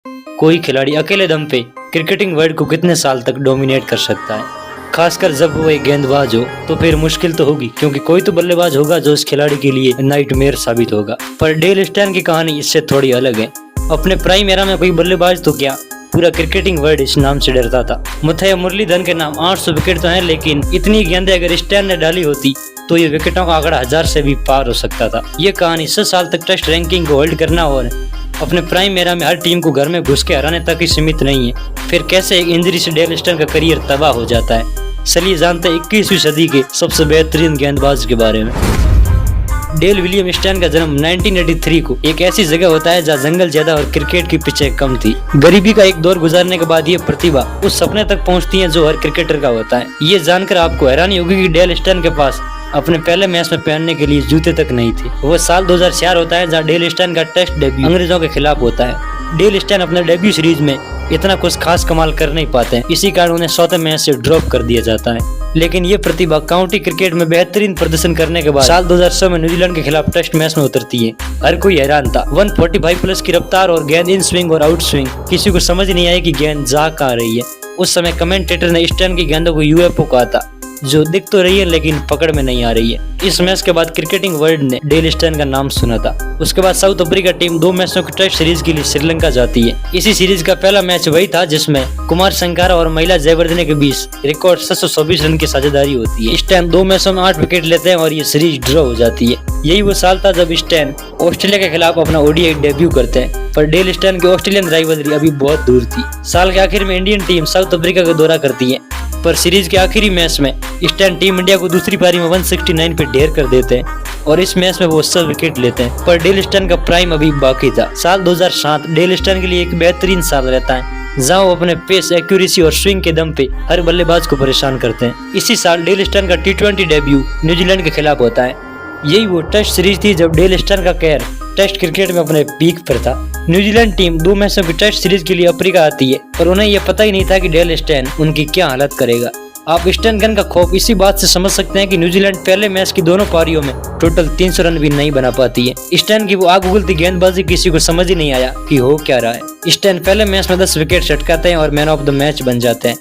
कोई खिलाड़ी अकेले दम पे क्रिकेटिंग वर्ल्ड को कितने साल तक डोमिनेट कर सकता है, खासकर जब वो एक गेंदबाज हो तो फिर मुश्किल तो होगी, क्योंकि कोई तो बल्लेबाज होगा जो इस खिलाड़ी के लिए नाइटमेयर साबित होगा। पर डेल स्टेन की कहानी इससे थोड़ी अलग है। अपने प्राइम एरा में कोई बल्लेबाज तो क्या, पूरा क्रिकेटिंग वर्ल्ड इस नाम से डरता था। मुथैया मुरलीधरन के नाम 800 विकेट तो हैं, लेकिन इतनी गेंदें अगर स्टेन ने डाली होती तो ये विकेटों का आंकड़ा 1000 से भी पार हो सकता था। ये कहानी 6 साल तक टेस्ट रैंकिंग को होल्ड करना और अपने प्राइम एरा में हर टीम को घर में घुस के हराने तक ही सीमित नहीं है। फिर कैसे एक इंजरी से डेल स्टेन का करियर तबाह हो जाता है। चलिए जानते हैं 21वीं सदी के सबसे बेहतरीन गेंदबाज के बारे में। डेल विलियम स्टेन का जन्म 1983 को एक ऐसी जगह होता है जहाँ जंगल ज्यादा और क्रिकेट की पिचें कम थी। गरीबी का एक दौर गुजारने के बाद ये प्रतिभा उस सपने तक पहुंचती है जो हर क्रिकेटर का होता है। ये जानकर आपको हैरानी होगी कि डेल स्टेन के पास अपने पहले मैच में पहनने के लिए जूते तक नहीं थे। वो साल 2004 होता है जहाँ डेल स्टेन का टेस्ट डेब्यू अंग्रेजों के खिलाफ होता है। डेल स्टेन अपने डेब्यू सीरीज में इतना कुछ खास कमाल कर नहीं पाते हैं, इसी कारण उन्हें 100वें मैच से ड्रॉप कर दिया जाता है। लेकिन ये प्रतिभा काउंटी क्रिकेट में बेहतरीन प्रदर्शन करने के बाद साल 2006 में न्यूजीलैंड के खिलाफ टेस्ट मैच में उतरती है। हर कोई हैरान था। 145 प्लस की रफ्तार और गेंद इन स्विंग और आउट स्विंग, किसी को समझ नहीं आया कि गेंद जा कहाँ रही है। उस समय कमेंटेटर ने स्टेन की गेंदों को यूएफओ कहा था, जो दिख तो रही है लेकिन पकड़ में नहीं आ रही है। इस मैच के बाद क्रिकेटिंग वर्ल्ड ने डेल स्टेन का नाम सुना था। उसके बाद साउथ अफ्रीका टीम 2 मैचों की टेस्ट सीरीज के लिए श्रीलंका जाती है। इसी सीरीज का पहला मैच वही था जिसमें कुमार संगाकारा और महिला जयवर्धने के बीच रिकॉर्ड 724 रन की साझेदारी होती है। स्टेन 2 मैचों में 8 विकेट लेते हैं और ये सीरीज ड्रॉ हो जाती है। यही वो साल था जब स्टेन ऑस्ट्रेलिया के खिलाफ अपना ओडीआई डेब्यू करते हैं, पर डेल स्टेन की ऑस्ट्रेलियन राइवलरी अभी बहुत दूर थी। साल के आखिर में इंडियन टीम साउथ अफ्रीका का दौरा करती है, पर सीरीज के आखिरी मैच में स्टेन टीम इंडिया को दूसरी पारी में 169 पे ढेर कर देते हैं और इस मैच में वो 100 विकेट लेते हैं। पर डेल स्टेन का प्राइम अभी बाकी था। साल 2007 डेल स्टेन के लिए एक बेहतरीन साल रहता है, जहां वो अपने पेस, एक्यूरेसी और स्विंग के दम पे हर बल्लेबाज को परेशान करते हैं। इसी साल डेल स्टेन का T20 डेब्यू न्यूजीलैंड के खिलाफ होता है। यही वो टेस्ट सीरीज थी जब डेल स्टेन का कहर टेस्ट क्रिकेट में अपने पीक पर था। न्यूजीलैंड टीम 2 मैचों की टेस्ट सीरीज के लिए अफ्रीका आती है, पर उन्हें यह पता ही नहीं था कि डेल स्टेन उनकी क्या हालत करेगा। आप स्टेन गन का खौफ इसी बात से समझ सकते हैं कि न्यूजीलैंड पहले मैच की दोनों पारियों में टोटल 300 रन भी नहीं बना पाती है। स्टेन की वो आग उगलती गेंदबाजी किसी को समझ ही नहीं आया कि हो क्या रहा है। स्टेन पहले मैच में 10 विकेट छटकाते हैं और मैन ऑफ द मैच बन जाते हैं।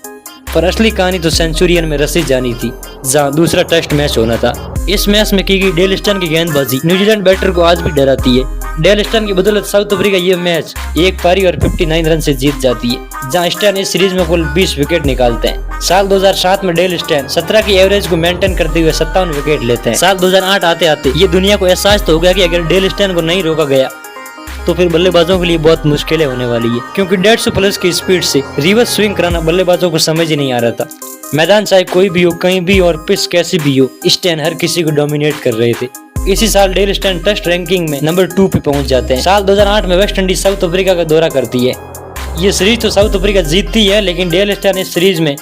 पर असली कहानी तो सेंचुरियन में रची जानी थी, जहां दूसरा टेस्ट मैच होना था। इस मैच में की गई डेल स्टेन की गेंदबाजी न्यूजीलैंड बैटर को आज भी डराती है। डेल स्टेन की बदौलत साउथ अफ्रीका ये मैच एक पारी और 59 रन से जीत जाती है, जहां स्टेन इस सीरीज में कुल 20 विकेट निकालते हैं। साल 2007 में डेल स्टेन 17 की एवरेज को मेंटेन करते हुए 57 विकेट लेते हैं। साल 2008 आते आते ये दुनिया को एहसास तो हो गया कि अगर डेल स्टेन को नहीं रोका गया तो फिर बल्लेबाजों के लिए बहुत मुश्किलें होने वाली है, क्योंकि 150 प्लस की स्पीड से रिवर्स स्विंग कराना बल्लेबाजों को समझ ही नहीं आ रहा था। मैदान चाहे कोई भी हो, कहीं भी और पिच कैसी भी हो, स्टेन हर किसी को डोमिनेट कर रहे थे। इसी साल डेल स्टेन टेस्ट रैंकिंग में नंबर 2 पे पहुंच जाते हैं। साल 2008 में वेस्ट इंडीज साउथ अफ्रीका का दौरा करती है। ये सीरीज तो साउथ अफ्रीका जीतती है, लेकिन डेल स्टेन इस सीरीज में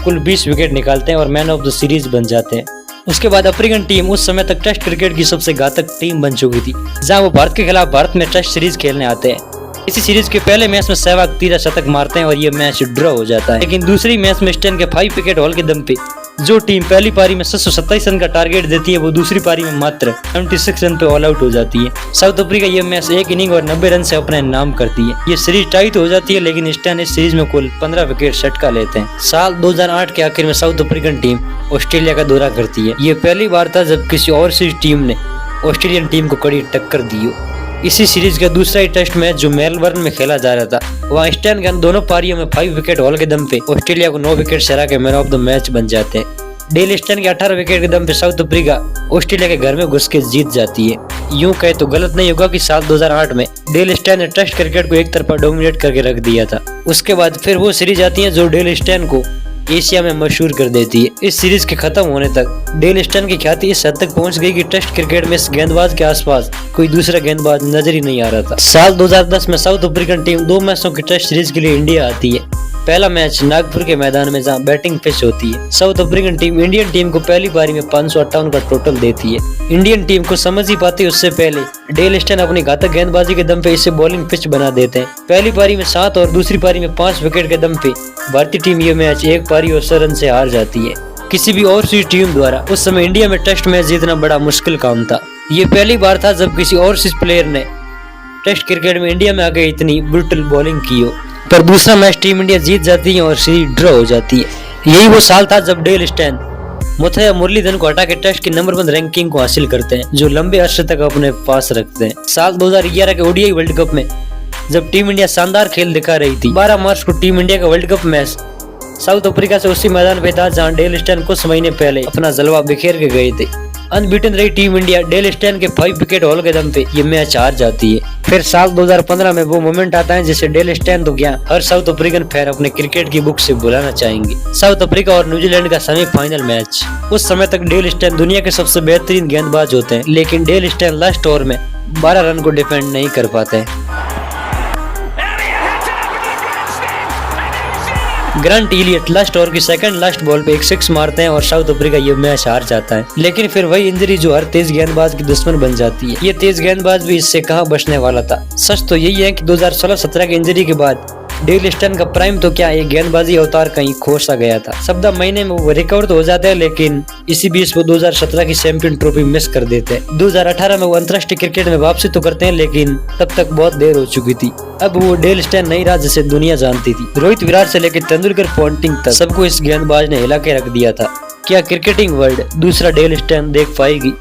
कुल 20 विकेट निकालते हैं और मैन ऑफ द सीरीज बन जाते हैं। उसके बाद अफ्रीकन टीम उस समय तक टेस्ट क्रिकेट की सबसे घातक टीम बन चुकी थी, जहां वो भारत के खिलाफ भारत में टेस्ट सीरीज खेलने आते हैं। इसी सीरीज के पहले मैच में सहवाग 13 शतक मारते हैं और ये मैच ड्रॉ हो जाता है। लेकिन दूसरी मैच में स्टेन के 5 विकेट हॉल के दम पे जो टीम पहली पारी में 727 रन का टारगेट देती है, वो दूसरी पारी में मात्र 76 रन पे ऑल आउट हो जाती है। साउथ अफ्रीका ये मैच 1 इनिंग और 90 रन से अपने नाम करती है। ये सीरीज टाई तो हो जाती है, लेकिन स्टेन इस सीरीज में कुल 15 विकेट झटका लेते हैं। साल 2008 के आखिर में साउथ अफ्रीकन टीम ऑस्ट्रेलिया का दौरा करती है। ये पहली बार था जब किसी और सी टीम ने ऑस्ट्रेलियन टीम को कड़ी टक्कर दी हो। इसी सीरीज का दूसरा ही टेस्ट मैच जो मेलबर्न में खेला जा रहा था, वहाँ स्टेन गन दोनों पारियों में 5 विकेट हॉल के दम पे ऑस्ट्रेलिया को 9 विकेट से हरा के मैन ऑफ द मैच बन जाते हैं। डेल स्टेन के 18 विकेट के दम पे साउथ अफ्रीका ऑस्ट्रेलिया के घर में घुस के जीत जाती है। यूं कहे तो गलत नहीं होगा कि साल 2008 में डेल स्टेन ने टेस्ट क्रिकेट को एक तरफा डोमिनेट करके रख दिया था। उसके बाद फिर वो सीरीज आती है जो डेल स्टेन को एशिया में मशहूर कर देती है। इस सीरीज के खत्म होने तक डेल स्टेन की ख्याति इस हद तक पहुंच गई कि टेस्ट क्रिकेट में इस गेंदबाज के आसपास कोई दूसरा गेंदबाज नजर ही नहीं आ रहा था। साल 2010 में साउथ अफ्रीकन टीम 2 मैचों की टेस्ट सीरीज के लिए इंडिया आती है। पहला मैच नागपुर के मैदान में, जहां बैटिंग पिच होती है। South African team Indian team को पहली पारी में 558 का टोटल देती है। इंडियन टीम को समझ ही पाती उससे पहले डेल स्टेन अपनी घातक गेंदबाजी के दम पे इसे बॉलिंग पिच बना देते हैं। पहली पारी में 7 और दूसरी पारी में 5 विकेट के दम पे भारतीय टीम ये मैच 1 पारी और 100 रन से हार जाती है। किसी भी और सी टीम द्वारा उस समय इंडिया में टेस्ट मैच जीतना बड़ा मुश्किल काम था। ये पहली बार था जब किसी और सी प्लेयर ने टेस्ट क्रिकेट में इंडिया में आके इतनी ब्रूटल बॉलिंग की हो। पर दूसरा मैच टीम इंडिया जीत जाती है और सीरीज ड्रॉ हो जाती है। यही वो साल था जब डेल स्टेन मुथैया मुरलीधरन को हटा के टेस्ट की नंबर 1 रैंकिंग को हासिल करते हैं, जो लंबे अरसे तक अपने पास रखते हैं। साल 2011 के ओडीआई वर्ल्ड कप में जब टीम इंडिया शानदार खेल दिखा रही थी, 12 मार्च को टीम इंडिया का world cup match south Africa से उसी मैदान पे था जहां डेल स्टेन कुछ महीने पहले अपना जलवा बिखेर के गए थे। अनबीटन रही टीम इंडिया डेल स्टेन के 5 विकेट हॉल के दम पे ये मैच हार जाती है। फिर साल 2015 में वो मोमेंट आता है जिसे डेल स्टेन तो क्या हर साउथ अफ्रीकन फैन अपने क्रिकेट की बुक से बुलाना चाहेंगे। साउथ अफ्रीका और न्यूजीलैंड का सेमीफाइनल मैच। उस समय तक डेल स्टेन दुनिया के सबसे बेहतरीन गेंदबाज होते हैं, लेकिन डेल स्टेन लास्ट ओवर में 12 रन को डिफेंड नहीं कर पाते। ग्रांट इलियट लास्ट ओवर की सेकंड लास्ट बॉल पे एक 6 मारते हैं और साउथ अफ्रीका ये मैच हार जाता है। लेकिन फिर वही इंजरी जो हर तेज गेंदबाज की दुश्मन बन जाती है। ये तेज गेंदबाज भी इससे कहां बचने वाला था। सच तो यही है कि 2016-17 की इंजरी के बाद डेल स्टेन का प्राइम तो क्या एक गेंदबाजी अवतार कहीं खो सा गया था। 17 महीने में वो रिकवर तो हो जाते हैं, लेकिन इसी बीच वो 2017 की चैंपियन ट्रॉफी मिस कर देते हैं। 2018 में वो अंतर्राष्ट्रीय क्रिकेट में वापसी तो करते हैं, लेकिन तब तक बहुत देर हो चुकी थी। अब वो डेल स्टेन नहीं रहा जिसे दुनिया जानती थी। रोहित विराट से लेकर तेंदुलकर पॉन्टिंग तक सबको इस गेंदबाज ने हिला के रख दिया था। क्या क्रिकेटिंग वर्ल्ड दूसरा डेल स्टेन देख पाएगी?